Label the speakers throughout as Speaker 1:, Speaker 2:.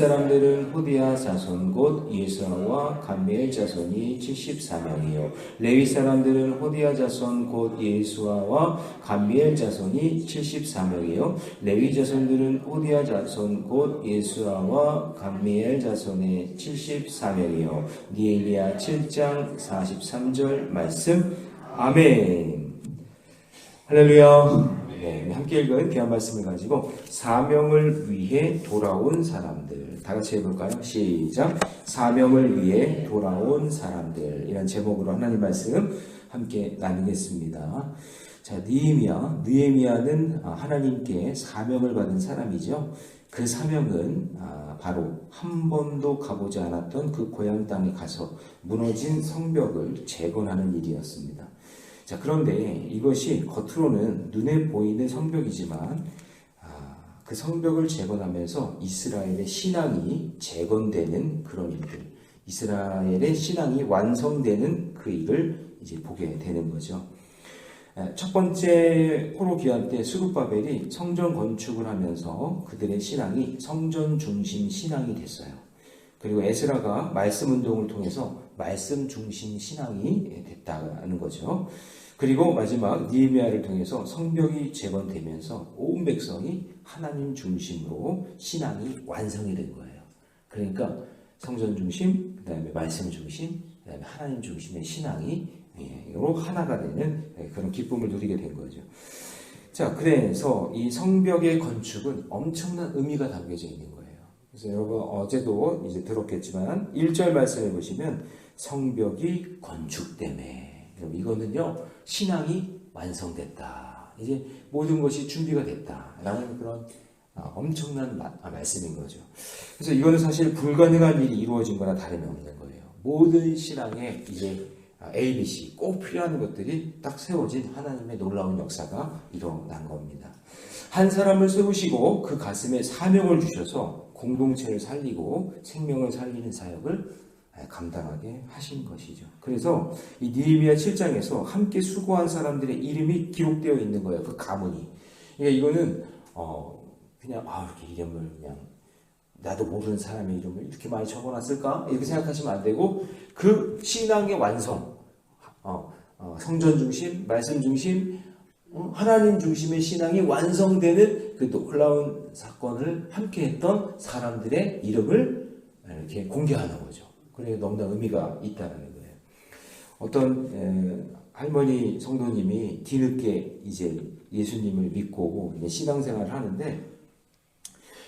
Speaker 1: 사람들은 호디아 자손 곧 예수아와 감미엘 자손이 74명이요 레위 사람들은 호디아 자손 곧 예수아와 감미엘 자손이 74명이요 레위 자손들은 호디아 자손 곧 예수아와 감미엘 자손의 74명이요 니에미야 7장 43절 말씀. 아멘. 할렐루야. 네, 함께 읽은 귀한 말씀을 가지고 사명을 위해 돌아온 사람들, 다 같이 해볼까요? 시작. 사명을 위해 돌아온 사람들, 이런 제목으로 하나님 말씀 함께 나누겠습니다. 자, 느헤미야는 하나님께 사명을 받은 사람이죠. 그 사명은 바로 한 번도 가보지 않았던 그 고향 땅에 가서 무너진 성벽을 재건하는 일이었습니다. 자, 그런데 이것이 겉으로는 눈에 보이는 성벽이지만 그 성벽을 재건하면서 이스라엘의 신앙이 재건되는 그런 일들, 이스라엘의 신앙이 완성되는 그 일을 이제 보게 되는 거죠. 첫 번째 포로 귀환 때 스룹바벨이 성전 건축을 하면서 그들의 신앙이 성전 중심 신앙이 됐어요. 그리고 에스라가 말씀 운동을 통해서 말씀 중심 신앙이 됐다는 거죠. 그리고 마지막 느헤미야를 통해서 성벽이 재건되면서 온 백성이 하나님 중심으로 신앙이 완성이 된 거예요. 그러니까 성전 중심, 그 다음에 말씀 중심, 그 다음에 하나님 중심의 신앙이 로 하나가 되는 그런 기쁨을 누리게 된 거죠. 자, 그래서 이 성벽의 건축은 엄청난 의미가 담겨져 있는 거예요. 그래서 여러분 어제도 이제 들었겠지만 1절 말씀해 보시면 성벽이 건축되매, 그럼 이거는요 신앙이 완성됐다, 이제 모든 것이 준비가 됐다라는 그런 엄청난 말씀인 거죠. 그래서 이거는 사실 불가능한 일이 이루어진 거나 다름이 없는 거예요. 모든 신앙에 이제 ABC 꼭 필요한 것들이 딱 세워진 하나님의 놀라운 역사가 일어난 겁니다. 한 사람을 세우시고 그 가슴에 사명을 주셔서 공동체를 살리고 생명을 살리는 사역을 감당하게 하신 것이죠. 그래서 이 느헤미야 7장에서 함께 수고한 사람들의 이름이 기록되어 있는 거예요. 그 가문이. 그러니까 이거는 그냥 이렇게 이름을 그냥 나도 모르는 사람의 이름을 이렇게 많이 적어놨을까? 이렇게 생각하시면 안 되고, 그 신앙의 완성, 성전 중심, 말씀 중심, 하나님 중심의 신앙이 완성되는 그 놀라운 사건을 함께 했던 사람들의 이름을 이렇게 공개하는 거죠. 그래서 너무나 의미가 있다는 거예요. 어떤 할머니 성도님이 뒤늦게 이제 예수님을 믿고 이제 신앙생활을 하는데,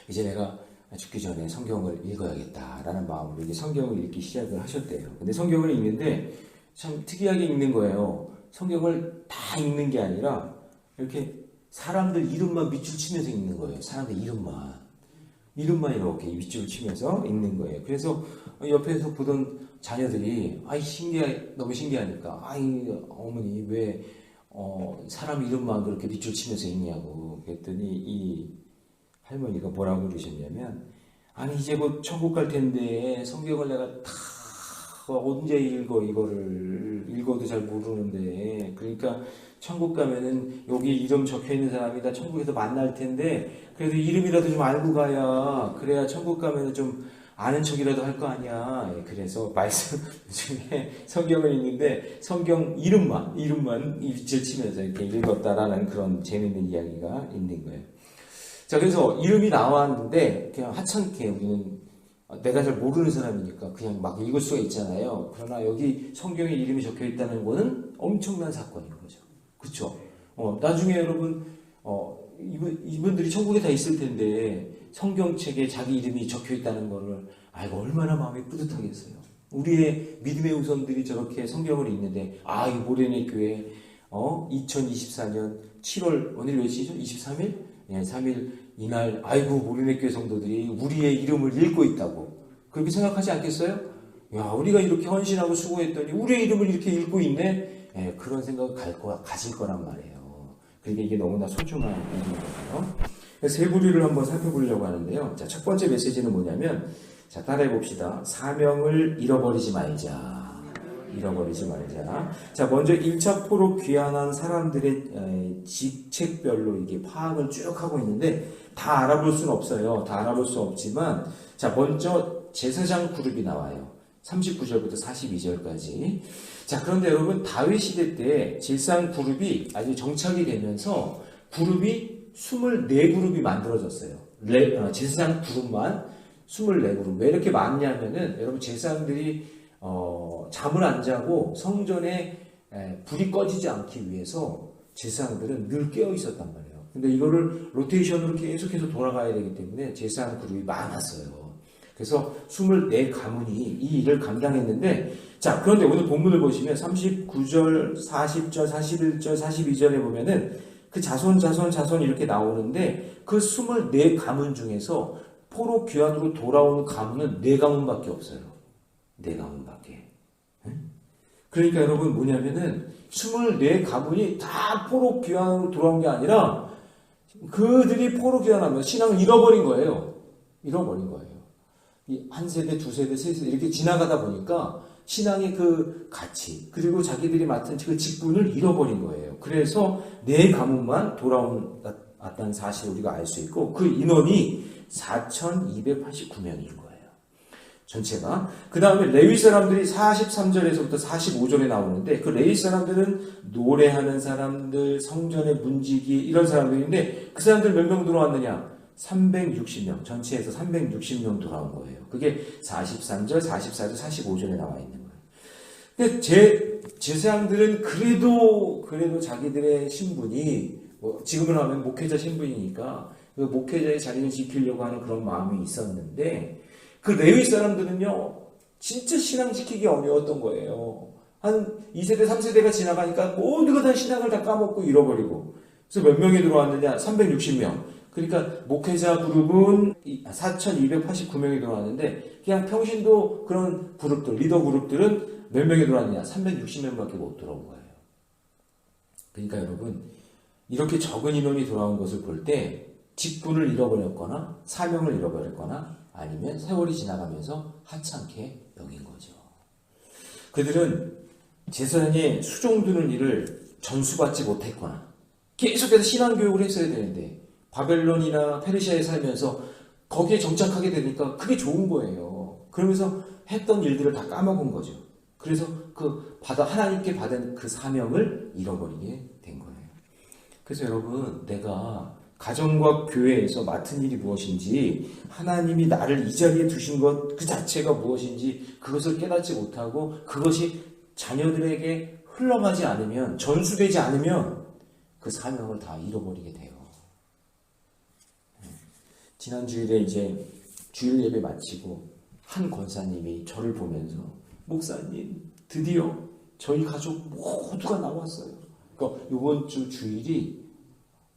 Speaker 1: 이제 내가 죽기 전에 성경을 읽어야겠다라는 마음으로 이제 성경을 읽기 시작을 하셨대요. 근데 성경을 읽는데 참 특이하게 읽는 거예요. 성경을 다 읽는 게 아니라 이렇게 사람들 이름만 밑줄 치면서 읽는 거예요. 사람들 이름만 이렇게 밑줄을 치면서 읽는 거예요. 그래서 옆에서 보던 자녀들이 너무 신기하니까 어머니 왜 사람 이름만 그렇게 밑줄 치면서 읽냐고 그랬더니 이 할머니가 뭐라고 그러셨냐면, 이제 곧 천국 갈 텐데 성경을 내가 다 언제 이거를 읽어도 잘 모르는데, 그러니까 천국 가면은 여기 이름 적혀 있는 사람이 다 천국에서 만날 텐데 그래도 이름이라도 좀 알고 가야, 그래야 천국 가면은 좀 아는 척이라도 할 거 아니야. 그래서 말씀 중에 성경을 읽는데 성경 이름만 밑줄 치면서 이렇게 읽었다라는 그런 재밌는 이야기가 있는 거예요. 자, 그래서 이름이 나왔는데 그냥 하찮게 우리는 내가 잘 모르는 사람이니까 그냥 막 읽을 수가 있잖아요. 그러나 여기 성경에 이름이 적혀 있다는 거는 엄청난 사건인 거죠. 그렇죠? 나중에 여러분 이분들이 천국에 다 있을 텐데 성경책에 자기 이름이 적혀 있다는 거를 알고 얼마나 마음이 뿌듯하겠어요. 우리의 믿음의 우선들이 저렇게 성경을 읽는데, 이 모래내 교회 2024년 7월 오늘 몇시죠? 23일? 3일 이날 모래내교회 성도들이 우리의 이름을 읽고 있다고 그렇게 생각하지 않겠어요? 우리가 이렇게 헌신하고 수고했더니 우리의 이름을 이렇게 읽고 있네? 그런 생각을 가질 거란 말이에요. 그러니까 이게 너무나 소중한 일이거든요. 세 부류를 한번 살펴보려고 하는데요. 자, 첫 번째 메시지는 뭐냐면, 자, 따라해 봅시다. 사명을 잃어버리지 말자. 자, 먼저 1차 포로 귀환한 사람들의 직책별로 이게 파악을 쭉 하고 있는데 다 알아볼 수는 없어요. 다 알아볼 수 없지만 자, 먼저 제사장 그룹이 나와요. 39절부터 42절까지. 자, 그런데 여러분, 다윗 시대 때 제사장 그룹이 아주 정착이 되면서 그룹이 24그룹이 만들어졌어요. 제사장 그룹만 24그룹. 왜 이렇게 많냐면은, 여러분, 제사장들이, 잠을 안 자고 성전에 불이 꺼지지 않기 위해서 제사장들은 늘 깨어 있었단 말이에요. 근데 이거를 로테이션으로 계속해서 돌아가야 되기 때문에 제사장 그룹이 많았어요. 그래서 24가문이 이 일을 감당했는데, 자, 그런데 오늘 본문을 보시면 39절, 40절, 41절, 42절에 보면은 그 자손 이렇게 나오는데 그 24가문 중에서 포로 귀환으로 돌아오는 가문은 4가문밖에 없어요. 4가문밖에. 그러니까 여러분 뭐냐면은 24가문이 다 포로 귀환으로 돌아온 게 아니라 그들이 포로 귀환하면 신앙을 잃어버린 거예요. 잃어버린 거예요. 한 세대, 두 세대, 세 세대 이렇게 지나가다 보니까 신앙의 그 가치 그리고 자기들이 맡은 그 직분을 잃어버린 거예요. 그래서 4가문만 돌아왔다는 사실을 우리가 알 수 있고 그 인원이 4,289명인 거예요. 전체가. 그 다음에 레위 사람들이 43절에서부터 45절에 나오는데 그 레위 사람들은 노래하는 사람들, 성전의 문지기 이런 사람들인데 그 사람들 몇 명 들어왔느냐? 360명, 전체에서 360명 돌아온 거예요. 그게 43절, 44절, 45절에 나와 있는 거예요. 근데 제사장들은 그래도 자기들의 신분이, 지금은 하면 목회자 신분이니까, 그 목회자의 자리를 지키려고 하는 그런 마음이 있었는데, 그 레위 사람들은요, 진짜 신앙 지키기 어려웠던 거예요. 한 2세대, 3세대가 지나가니까 모두가 다 신앙을 다 까먹고 잃어버리고, 그래서 몇 명이 들어왔느냐? 360명. 그러니까 목회자 그룹은 4,289명이 들어왔는데 그냥 평신도 그런 그룹들, 리더 그룹들은 몇 명이 들어왔느냐? 360명밖에 못 들어온 거예요. 그러니까 여러분 이렇게 적은 인원이 돌아온 것을 볼 때 직분을 잃어버렸거나 사명을 잃어버렸거나 아니면 세월이 지나가면서 하찮게 여긴 거죠. 그들은 제사장의 수종드는 일을 전수받지 못했거나 계속해서 신앙교육을 했어야 되는데 바벨론이나 페르시아에 살면서 거기에 정착하게 되니까 그게 좋은 거예요. 그러면서 했던 일들을 다 까먹은 거죠. 그래서 하나님께 받은 그 사명을 잃어버리게 된 거예요. 그래서 여러분, 내가 가정과 교회에서 맡은 일이 무엇인지, 하나님이 나를 이 자리에 두신 것 그 자체가 무엇인지 그것을 깨닫지 못하고 그것이 자녀들에게 흘러가지 않으면, 전수되지 않으면 그 사명을 다 잃어버리게 돼요. 지난 주일에 이제 주일 예배 마치고 한 권사님이 저를 보면서 목사님 드디어 저희 가족 모두가 나왔어요. 그러니까 이번 주 주일이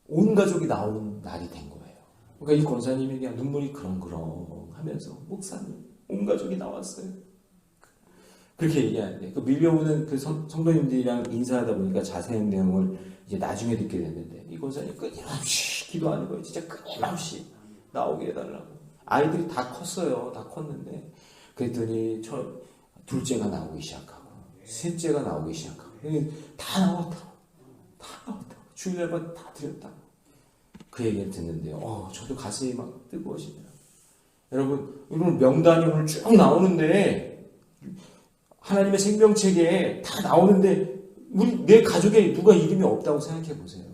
Speaker 1: 온 가족이 나오는 날이 된 거예요. 그러니까 이 권사님이 그냥 눈물이 그렁그렁 하면서 목사님 온 가족이 나왔어요. 그렇게 얘기하는데 그 밀려오는 그 성도님들이랑 인사하다 보니까 자세한 내용을 이제 나중에 듣게 됐는데 이 권사님 끊임없이 기도하는 거예요. 진짜 끊임없이 나오게 해달라고. 아이들이 다 컸어요. 다 컸는데 그랬더니 둘째가 나오기 시작하고 셋째가 나오기 시작하고 다 나왔다고. 주일 예배 다 드렸다고. 그 얘기를 듣는데요. 저도 가슴이 막 뜨거워지네요. 여러분 명단이 오늘 쭉 나오는데 하나님의 생명책에 다 나오는데 내 가족에 누가 이름이 없다고 생각해 보세요.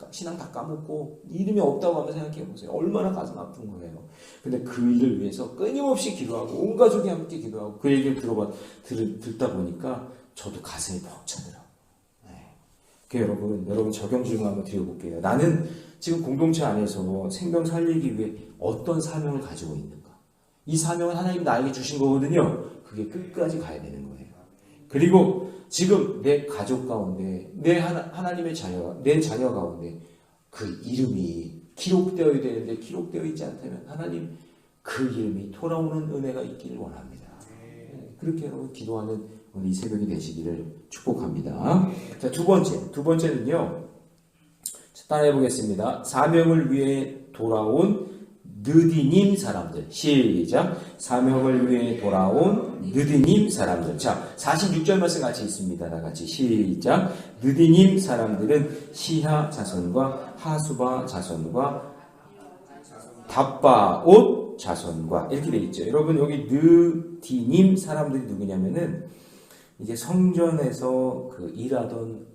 Speaker 1: 신앙 다 까먹고 이름이 없다고 하면 생각해 보세요. 얼마나 가슴 아픈 거예요. 근데 그 일을 위해서 끊임없이 기도하고 온 가족이 함께 기도하고 그 얘기를 듣다 보니까 저도 가슴이 벅차더라고요. 여러분 적용 질문 한번 드려볼게요. 나는 지금 공동체 안에서 생명 살리기 위해 어떤 사명을 가지고 있는가? 이 사명은 하나님 나에게 주신 거거든요. 그게 끝까지 가야 되는 거예요. 그리고 지금 내 가족 가운데 하나님의 내 자녀 가운데 그 이름이 기록되어야 되는데 기록되어 있지 않다면 하나님 그 이름이 돌아오는 은혜가 있기를 원합니다. 그렇게 여러분 기도하는 오늘 이 새벽이 되시기를 축복합니다. 자, 두 번째는요. 따라해 보겠습니다. 사명을 위해 돌아온 느디님 사람들. 시작. 사명을 위해 돌아온 느디님 사람들. 자, 46절 말씀 같이 있습니다. 다 같이 시작. 느디님 사람들은 시하 자손과 하수바 자손과 답바옷 자손과 이렇게 돼 있죠. 여러분 여기 느디님 사람들이 누구냐면은 이제 성전에서 그 일하던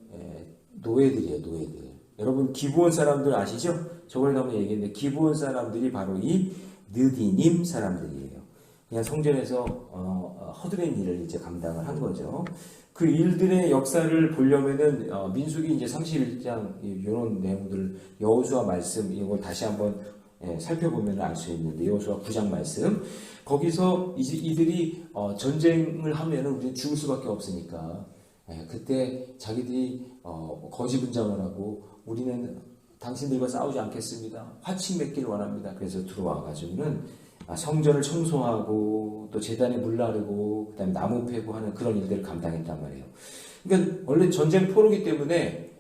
Speaker 1: 노예들이에요, 노예들. 여러분 기브온 사람들 아시죠? 저번에 한번 얘기했는데 기브온 사람들이 바로 이 느디님 사람들이에요. 그냥 성전에서 허드렛 일을 이제 감당을 한 거죠. 그 일들의 역사를 보려면은 민수기 이제 31장 이런 내용들을 여호수아 말씀 이걸 다시 한번 살펴보면 알 수 있는데 여호수아 9장 말씀 거기서 이제 이들이 전쟁을 하면은 우리는 죽을 수밖에 없으니까 그때 자기들이 거지분장을 하고 우리는 당신들과 싸우지 않겠습니다. 화칙 맺기를 원합니다. 그래서 들어와 가지고는 성전을 청소하고 또 제단에 물 나르고 그다음에 나무 패고 하는 그런 일들을 감당했단 말이에요. 그러니까 원래 전쟁 포로기 때문에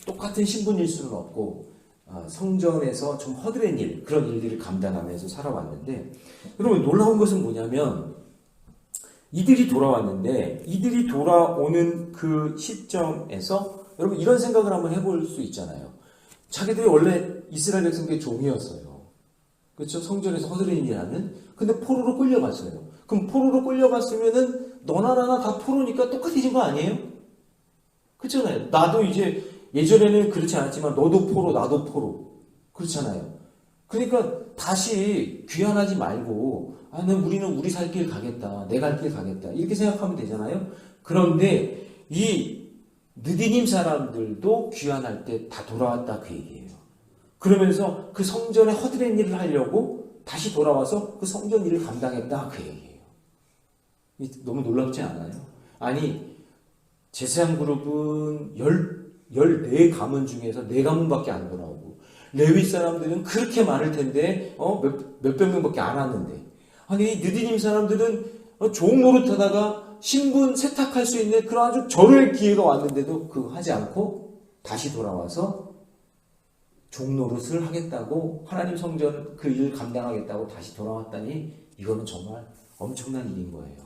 Speaker 1: 똑같은 신분일 수는 없고 성전에서 좀 허드렛 일 그런 일들을 감당하면서 살아왔는데 여러분 놀라운 것은 뭐냐면 이들이 돌아왔는데 이들이 돌아오는 그 시점에서 여러분 이런 생각을 한번 해볼 수 있잖아요. 자기들이 원래 이스라엘 백성의 종이었어요. 그렇죠? 성전에서 허드렛 일하는. 근데 포로로 끌려갔어요. 그럼 포로로 끌려갔으면은 너나 나나 다 포로니까 똑같아진 거 아니에요? 그렇잖아요. 나도 이제 예전에는 그렇지 않았지만 너도 포로 나도 포로 그렇잖아요. 그러니까 다시 귀환하지 말고 우리는 우리 살 길 가겠다. 내 갈 길 가겠다. 이렇게 생각하면 되잖아요. 그런데 이 느디님 사람들도 귀환할 때 다 돌아왔다 그 얘기예요. 그러면서 그 성전에 허드렛 일을 하려고 다시 돌아와서 그 성전 일을 감당했다 그 얘기예요. 너무 놀랍지 않아요? 아니 제사장 그룹은 14가문 중에서 4가문밖에 안 돌아오고 레위 사람들은 그렇게 많을 텐데 몇백 명밖에 안 왔는데 아니 느디님 사람들은 종 노릇하다가 신분 세탁할 수 있는 그런 아주 절호의 기회가 왔는데도 그거 하지 않고 다시 돌아와서 종 노릇을 하겠다고 하나님 성전 그 일을 감당하겠다고 다시 돌아왔다니 이거는 정말 엄청난 일인 거예요.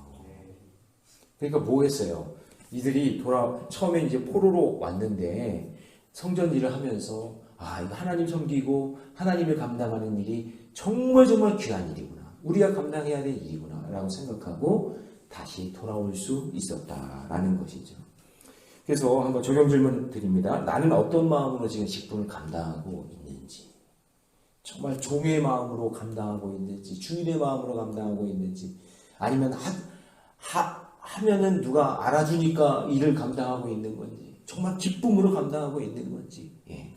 Speaker 1: 그러니까 뭐 했어요? 이들이 처음에 이제 포로로 왔는데 성전 일을 하면서 이거 하나님 섬기고 하나님을 감당하는 일이 정말 귀한 일이구나. 우리가 감당해야 될 일이구나 라고 생각하고 다시 돌아올 수 있었다라는 것이죠. 그래서 한번 적용 질문 드립니다. 나는 어떤 마음으로 지금 직분을 감당하고 있는지, 정말 종의 마음으로 감당하고 있는지, 주인의 마음으로 감당하고 있는지, 아니면 하면은 누가 알아주니까 일을 감당하고 있는 건지, 정말 기쁨으로 감당하고 있는 건지,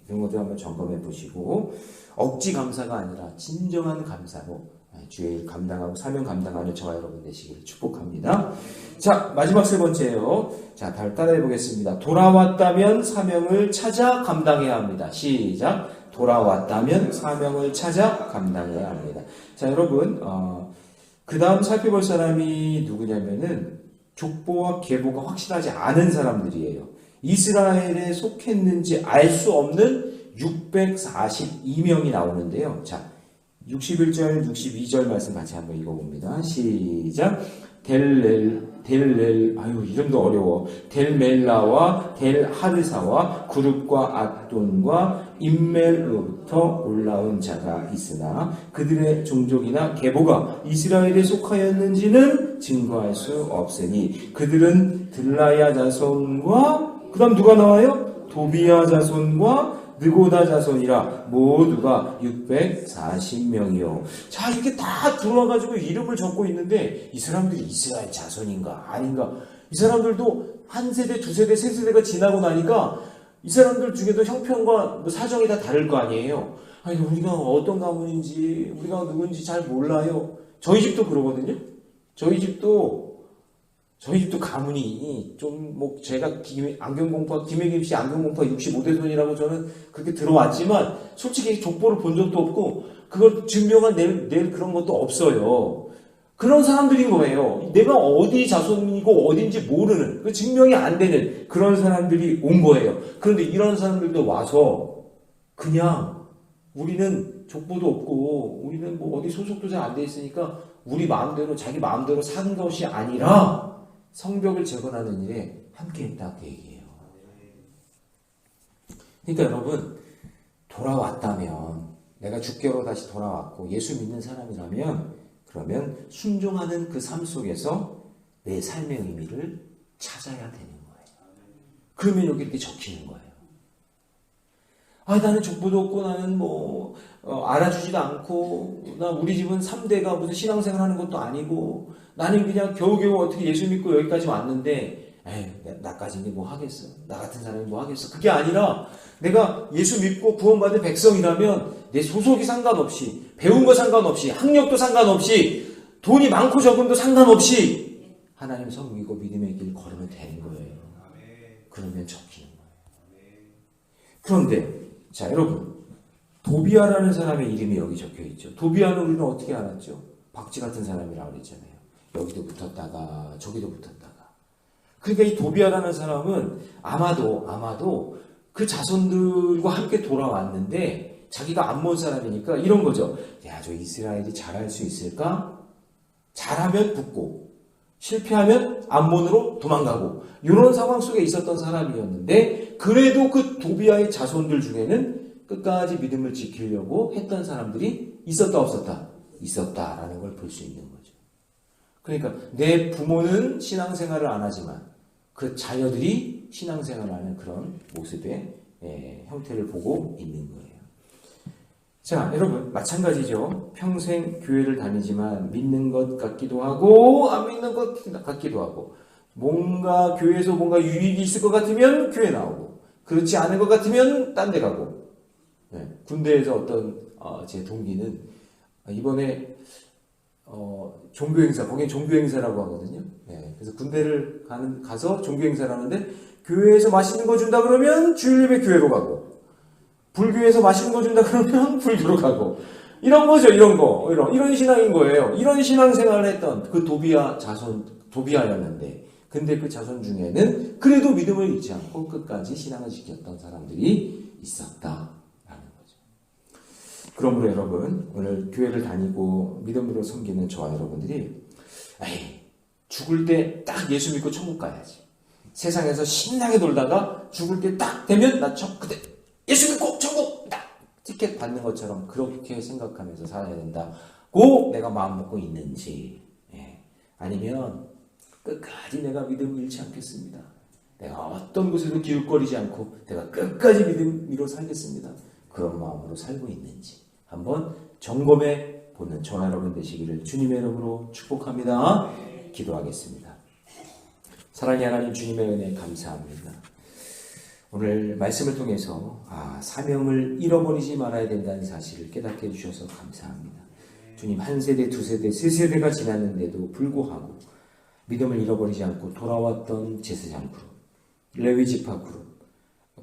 Speaker 1: 이런 것들 한번 점검해 보시고 억지 감사가 아니라 진정한 감사로 주의 일 감당하고 사명 감당하는 저와 여러분 되시기를 축복합니다. 자, 마지막 세 번째요. 자, 따라해 보겠습니다. 돌아왔다면 사명을 찾아 감당해야 합니다. 시작. 돌아왔다면 사명을 찾아 감당해야 합니다. 자, 여러분, 그 다음 살펴볼 사람이 누구냐면은 족보와 계보가 확실하지 않은 사람들이에요. 이스라엘에 속했는지 알 수 없는 642명이 나오는데요. 자, 61절, 62절 말씀 같이 한번 읽어봅니다. 시작. 이름도 어려워. 델멜라와 델하르사와 구룹과 앗돈과 임멜로부터 올라온 자가 있으나 그들의 종족이나 계보가 이스라엘에 속하였는지는 증거할 수 없으니 그들은 들라야 자손과 그 다음 누가 나와요? 도비야 자손과 느고다 자손이라 모두가 640명이요. 자, 이렇게 다 들어와가지고 이름을 적고 있는데 이 사람들이 이스라엘 자손인가 아닌가? 이 사람들도 한 세대, 두 세대, 세 세대가 지나고 나니까 이 사람들 중에도 형편과 사정이 다 다를 거 아니에요. 아니, 우리가 어떤 가문인지, 우리가 누군지 잘 몰라요. 저희 집도 그러거든요. 저희 집도 가문이 제가 안경공파 김혜김 씨 안경공파 65대손이라고 저는 그렇게 들어왔지만 솔직히 족보를 본 적도 없고 그걸 증명한 낼 그런 것도 없어요. 그런 사람들인 거예요. 내가 어디 자손이고 어딘지 모르는 그 증명이 안 되는 그런 사람들이 온 거예요. 그런데 이런 사람들도 와서 그냥 우리는 족보도 없고 우리는 어디 소속도 잘 안 돼 있으니까 우리 마음대로 자기 마음대로 산 것이 아니라 성벽을 재건하는 일에 함께했다 그 얘기예요. 그러니까 여러분 돌아왔다면 내가 주께로 다시 돌아왔고 예수 믿는 사람이라면 그러면 순종하는 그 삶 속에서 내 삶의 의미를 찾아야 되는 거예요. 그러면 여기 이렇게 적히는 거예요. 나는 족보도 없고 나는 알아주지도 않고 우리 집은 3대가 무슨 신앙생활 하는 것도 아니고 나는 그냥 겨우겨우 어떻게 예수 믿고 여기까지 왔는데 나까지 뭐 하겠어? 나 같은 사람이 뭐 하겠어? 그게 아니라 내가 예수 믿고 구원받은 백성이라면 내 소속이 상관없이 배운 거 상관없이 학력도 상관없이 돈이 많고 적음도 상관없이 하나님 섬기고 믿음의 길 걸으면 되는 거예요. 그러면 적히는 거예요. 그런데 자 여러분 도비아라는 사람의 이름이 여기 적혀있죠. 도비아는 우리는 어떻게 알았죠? 박쥐 같은 사람이라고 그랬잖아요. 여기도 붙었다가 저기도 붙었다가. 그러니까 이 도비아라는 사람은 아마도 그 자손들과 함께 돌아왔는데 자기가 암몬 사람이니까 이런 거죠. 야, 저 이스라엘이 잘할 수 있을까? 잘하면 붙고 실패하면 암몬으로 도망가고 이런 상황 속에 있었던 사람이었는데 그래도 그 도비아의 자손들 중에는 끝까지 믿음을 지키려고 했던 사람들이 있었다 없었다? 있었다라는 걸 볼 수 있는 거죠. 그러니까 내 부모는 신앙생활을 안 하지만 그 자녀들이 신앙생활을 하는 그런 모습의 형태를 보고 있는 거예요. 자, 여러분 마찬가지죠. 평생 교회를 다니지만 믿는 것 같기도 하고 안 믿는 것 같기도 하고 뭔가 교회에서 뭔가 유익이 있을 것 같으면 교회 나오고 그렇지 않은 것 같으면 딴 데 가고 군대에서 어떤 제 동기는 이번에 종교행사, 거긴 종교행사라고 하거든요. 그래서 군대를 가서 종교행사를 하는데 교회에서 맛있는 거 준다 그러면 주일예배 교회로 가고 불교에서 맛있는 거 준다 그러면 불교로 가고 이런 거죠. 이런 신앙인 거예요. 이런 신앙생활을 했던 그 도비아 자손, 도비아였는데 근데 그 자손 중에는 그래도 믿음을 잃지 않고 끝까지 신앙을 지켰던 사람들이 있었다라는 거죠. 그러므로 여러분 오늘 교회를 다니고 믿음으로 섬기는 저와 여러분들이 죽을 때 딱 예수 믿고 천국 가야지. 세상에서 신나게 놀다가 죽을 때 딱 되면 나 그때 예수 믿고 천국 딱 티켓 받는 것처럼 그렇게 생각하면서 살아야 된다고 내가 마음 먹고 있는지 아니면 끝까지 내가 믿음을 잃지 않겠습니다. 내가 어떤 곳에도 기웃거리지 않고 내가 끝까지 믿음으로 살겠습니다. 그런 마음으로 살고 있는지 한번 점검해 보는 저와 여러분 되시기를 주님의 이름으로 축복합니다. 기도하겠습니다. 사랑의 하나님 주님의 은혜 감사합니다. 오늘 말씀을 통해서 사명을 잃어버리지 말아야 된다는 사실을 깨닫게 해주셔서 감사합니다. 주님 한 세대, 두 세대, 세 세대가 지났는데도 불구하고 믿음을 잃어버리지 않고 돌아왔던 제사장 그룹, 레위 지파 그룹,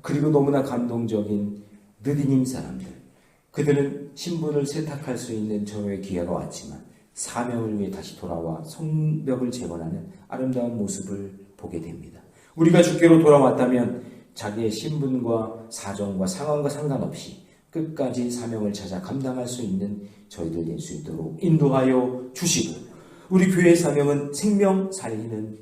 Speaker 1: 그리고 너무나 감동적인 느디님 사람들, 그들은 신분을 세탁할 수 있는 저의 기회가 왔지만 사명을 위해 다시 돌아와 성벽을 재건하는 아름다운 모습을 보게 됩니다. 우리가 주께로 돌아왔다면 자기의 신분과 사정과 상황과 상관없이 끝까지 사명을 찾아 감당할 수 있는 저희들 될 수 있도록 인도하여 주시고 우리 교회의 사명은 생명 살리는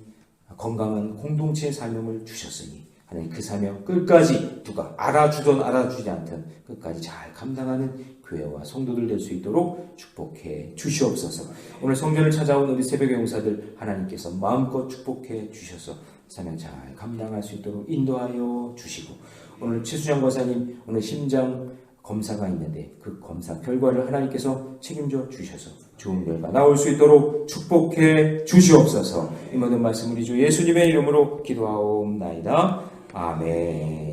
Speaker 1: 건강한 공동체의 사명을 주셨으니 하나님 그 사명 끝까지 누가 알아주든 알아주지 않든 끝까지 잘 감당하는 교회와 성도들 될 수 있도록 축복해 주시옵소서. 오늘 성전을 찾아온 우리 새벽의 용사들 하나님께서 마음껏 축복해 주셔서 사명 잘 감당할 수 있도록 인도하여 주시고 오늘 최수장 권사님 오늘 심장 검사가 있는데 그 검사 결과를 하나님께서 책임져 주셔서 좋은 결과 나올 수 있도록 축복해 주시옵소서. 이 모든 말씀 우리 주 예수님의 이름으로 기도하옵나이다. 아멘.